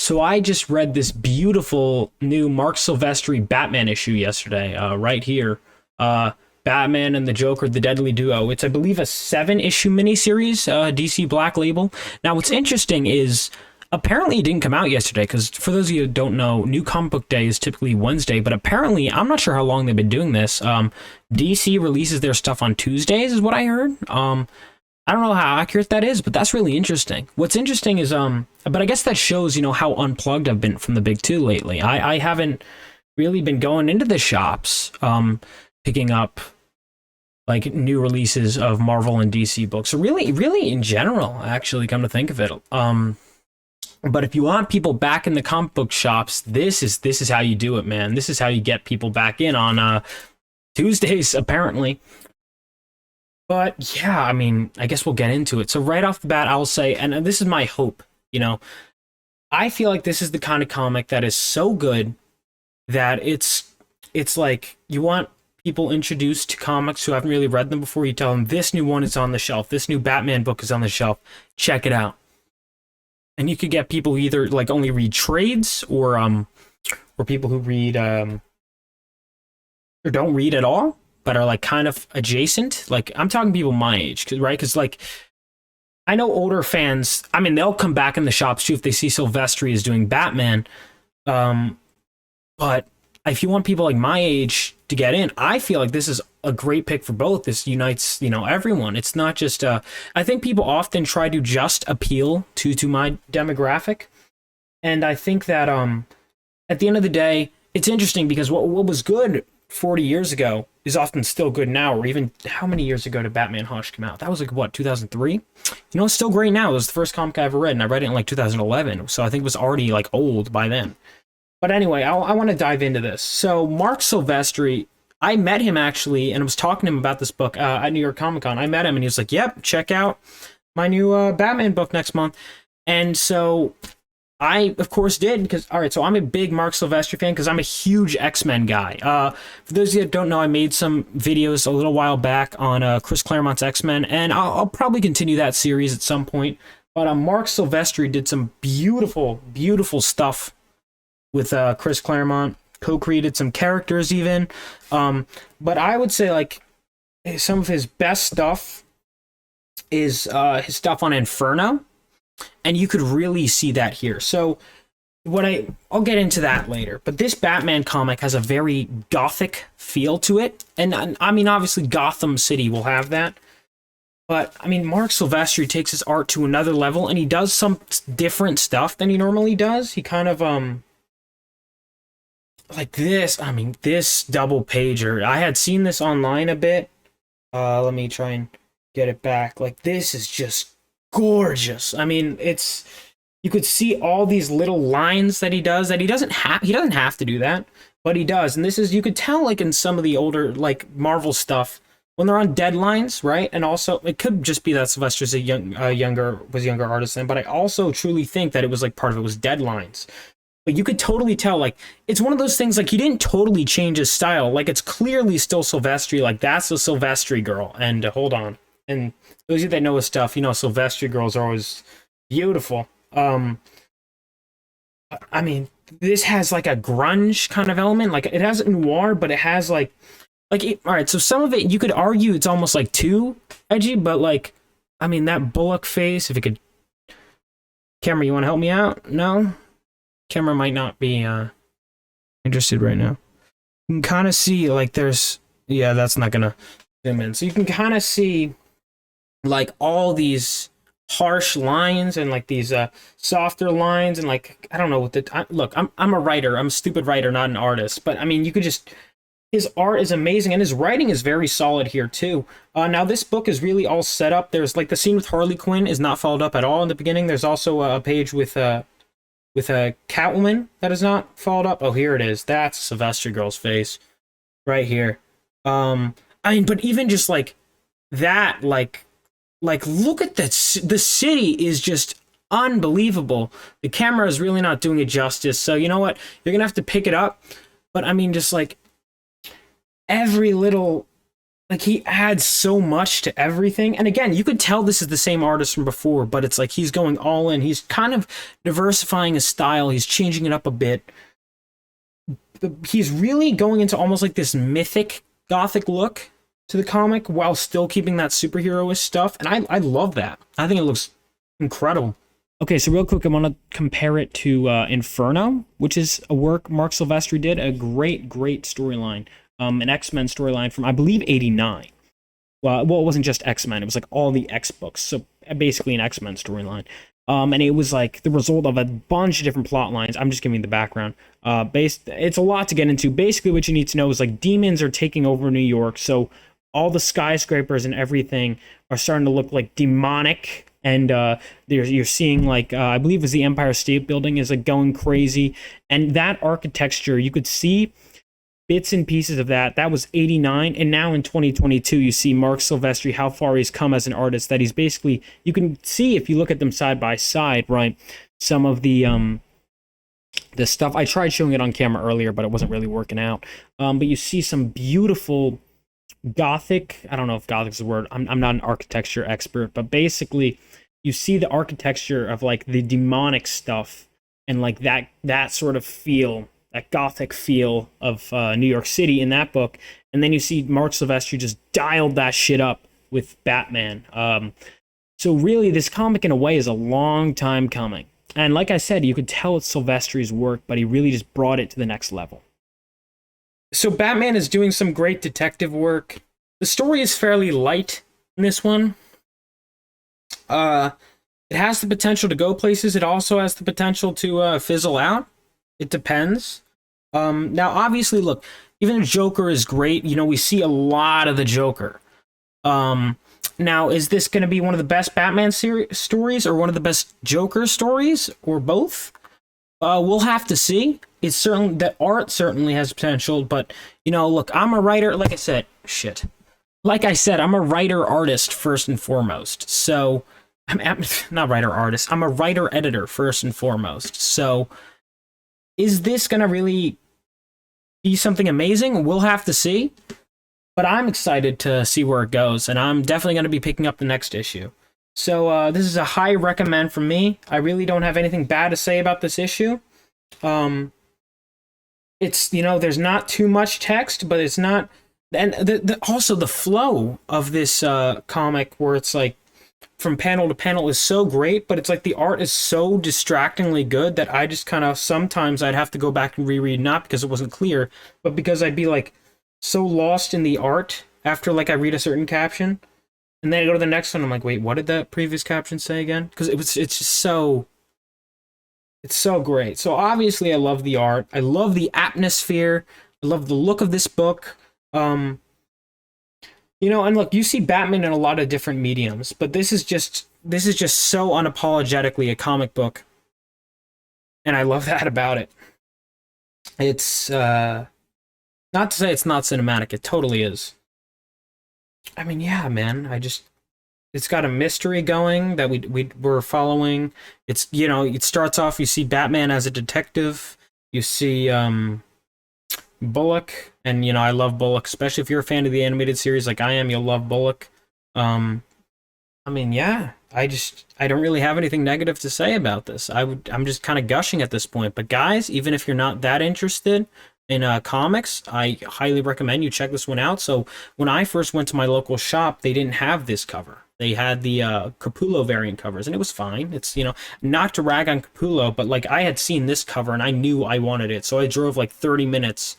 So I just read this beautiful new Marc Silvestri Batman issue yesterday, right here. Batman and the Joker, the Deadly Duo. It's, I believe, a 7-issue miniseries, DC Black Label. Now, what's interesting is apparently it didn't come out yesterday, because for those of you who don't know, New Comic Book Day is typically Wednesday, but apparently, I'm not sure how long they've been doing this. DC releases their stuff on Tuesdays, is what I heard. I don't know how accurate that is, but that's really interesting. What's interesting is, but I guess that shows, how unplugged I've been from the big two lately. I haven't really been going into the shops, picking up like new releases of Marvel and DC books. So really in general, actually, come to think of it. But if you want people back in the comic book shops, this is how you do it, man. This is how you get people back in on Tuesdays, apparently. But yeah, I mean, I guess we'll get into it. So right off the bat, I'll say, and this is my hope, I feel like this is the kind of comic that is so good that it's like you want people introduced to comics who haven't really read them before. You tell them this new one is on the shelf. This new Batman book is on the shelf. Check it out. And you could get people who either like only read trades or people who read or don't read at all, but are like kind of adjacent. Like I'm talking people my age, right? Because like I know older fans, I mean, they'll come back in the shops too if they see Silvestri is doing Batman. But if you want people like my age to get in, I feel like this is a great pick for both. This unites, everyone. It's not just, I think people often try to just appeal to my demographic. And I think that at the end of the day, it's interesting because what was good 40 years ago is often still good now, or even how many years ago did Batman Hush come out? That was like, what, 2003? It's still great now. It was the first comic I ever read, and I read it in like 2011, so I think it was already like old by then. But anyway, I want to dive into this. So Marc Silvestri, I met him actually, and I was talking to him about this book at New York Comic Con. I met him, and he was like, yep, check out my new Batman book next month. And so I, of course, did, because, all right, so I'm a big Marc Silvestri fan because I'm a huge X-Men guy. For those of you that don't know, I made some videos a little while back on Chris Claremont's X-Men, and I'll probably continue that series at some point. But Marc Silvestri did some beautiful, beautiful stuff with Chris Claremont, co-created some characters even. But I would say, like, some of his best stuff is his stuff on Inferno. And you could really see that here. So I'll get into that later. But this Batman comic has a very gothic feel to it. And I mean, obviously Gotham City will have that. But I mean, Marc Silvestri takes his art to another level, and he does some different stuff than he normally does. He kind of, like this, I mean, this double pager, I had seen this online a bit. Let me try and get it back. Like, this is just gorgeous. I mean, you could see all these little lines that he does that he doesn't have to do that, but he does. And this is, you could tell, like, in some of the older, like, Marvel stuff, when they're on deadlines, right? And also, it could just be that Sylvester's a younger artist then, but I also truly think that it was, like, part of it was deadlines. But you could totally tell, like, it's one of those things, like, he didn't totally change his style. Like, it's clearly still Silvestri. Like, that's a Silvestri girl. And hold on. And those of you that know his stuff, Silvestri girls are always beautiful. I mean, this has, like, a grunge kind of element. Like, it has noir, but it has, all right, so some of it, you could argue it's almost, like, too edgy, but, like, I mean, that Bullock face, if it could... Camera, you want to help me out? No? Camera might not be interested right now. You can kind of see, like, there's... Yeah, that's not going to zoom in. So you can kind of see, like, all these harsh lines and, like, these softer lines and, like, I don't know what look, I'm a writer. I'm a stupid writer, not an artist. But, I mean, you could just... His art is amazing, and his writing is very solid here, too. Now, this book is really all set up. There's, like, the scene with Harley Quinn is not followed up at all in the beginning. There's also a page with a Catwoman that is not followed up. Oh, here it is. That's Sylvester girl's face right here. I mean, but even just like that, like look at that. The city is just unbelievable. The camera is really not doing it justice. So you know what? You're gonna have to pick it up. But I mean, just like every little like he adds so much to everything. And again, you could tell this is the same artist from before, but it's like he's going all in. He's kind of diversifying his style. He's changing it up a bit. He's really going into almost like this mythic gothic look to the comic while still keeping that superhero-ish stuff. And I love that. I think it looks incredible. Okay, so real quick, I want to compare it to Inferno, which is a work Marc Silvestri did. A great storyline. An X-Men storyline from, I believe, 89. Well, it wasn't just X-Men. It was like all the X books. So basically an X-Men storyline. And it was like the result of a bunch of different plot lines. I'm just giving you the background. It's a lot to get into. Basically, what you need to know is like demons are taking over New York. So all the skyscrapers and everything are starting to look like demonic. And you're seeing like, I believe it was the Empire State Building is like going crazy. And that architecture, you could see bits and pieces of that. That was 89. And now in 2022, you see Marc Silvestri, how far he's come as an artist, that he's basically, you can see if you look at them side by side, right? Some of the stuff, I tried showing it on camera earlier, but it wasn't really working out. But you see some beautiful Gothic, I don't know if Gothic is the word, I'm not an architecture expert, but basically you see the architecture of like the demonic stuff and like that sort of feel, that Gothic feel of New York City in that book. And then you see Marc Silvestri just dialed that shit up with Batman. So really, this comic in a way is a long time coming. And like I said, you could tell it's Silvestri's work, but he really just brought it to the next level. So Batman is doing some great detective work. The story is fairly light in this one. It has the potential to go places. It also has the potential to fizzle out. It depends. Now, obviously, look, even the Joker is great. You know, we see a lot of the Joker. Now, is this going to be one of the best Batman stories or one of the best Joker stories or both? We'll have to see. It's certainly, the art certainly has potential, but you know, look, I'm a writer. Like I said, I'm a writer artist first and foremost. So I'm not writer artist. I'm a writer editor first and foremost. So is this going to really be something amazing? We'll have to see. But I'm excited to see where it goes, and I'm definitely going to be picking up the next issue. So this is a high recommend from me. I really don't have anything bad to say about this issue. It's, you know, there's not too much text, but it's not, and also the flow of this comic, where it's like from panel to panel, is so great, but it's like the art is so distractingly good that I just kind of, sometimes I'd have to go back and reread, not because it wasn't clear, but because I'd be like so lost in the art after like I read a certain caption, and then I go to the next one, I'm like, wait, what did that previous caption say again? Because it's just so, it's so great. So obviously I love the art. I love the atmosphere. I love the look of this book. You know, and look, you see Batman in a lot of different mediums, but this is just so unapologetically a comic book. And I love that about it. It's not to say it's not cinematic, it totally is. I mean, yeah, man, it's got a mystery going that we're following. It's, you know, it starts off, you see Batman as a detective. You see Bullock, and you know, I love Bullock, especially if you're a fan of the animated series like I am, you'll love Bullock. I mean, yeah, I don't really have anything negative to say about this. I'm just kind of gushing at this point. But guys, even if you're not that interested in comics, I highly recommend you check this one out. So when I first went to my local shop, they didn't have this cover. They had the Capullo variant covers, and it was fine. It's, you know, not to rag on Capullo, but like I had seen this cover and I knew I wanted it. So I drove like 30 minutes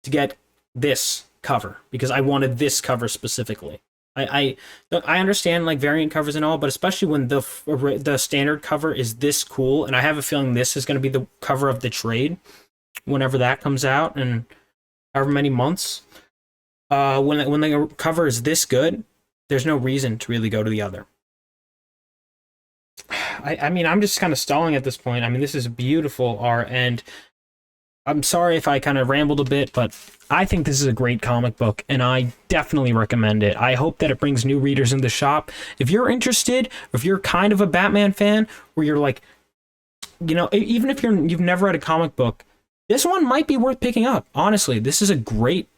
to get this cover because I wanted this cover specifically. I understand like variant covers and all, but especially when the standard cover is this cool, and I have a feeling this is going to be the cover of the trade whenever that comes out in however many months. When the cover is this good, there's no reason to really go to the other. I mean, I'm just kind of stalling at this point. I mean, this is beautiful art, and I'm sorry if I kind of rambled a bit, but I think this is a great comic book, and I definitely recommend it. I hope that it brings new readers in the shop. If you're interested, or if you're kind of a Batman fan, or you're like, you know, even if you've never read a comic book, this one might be worth picking up. Honestly, this is a great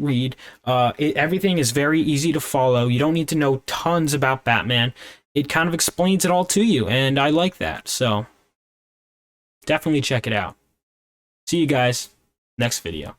read. Everything is very easy to follow. You don't need to know tons about Batman. It kind of explains it all to you, and I like that. So definitely check it out. See you guys next video.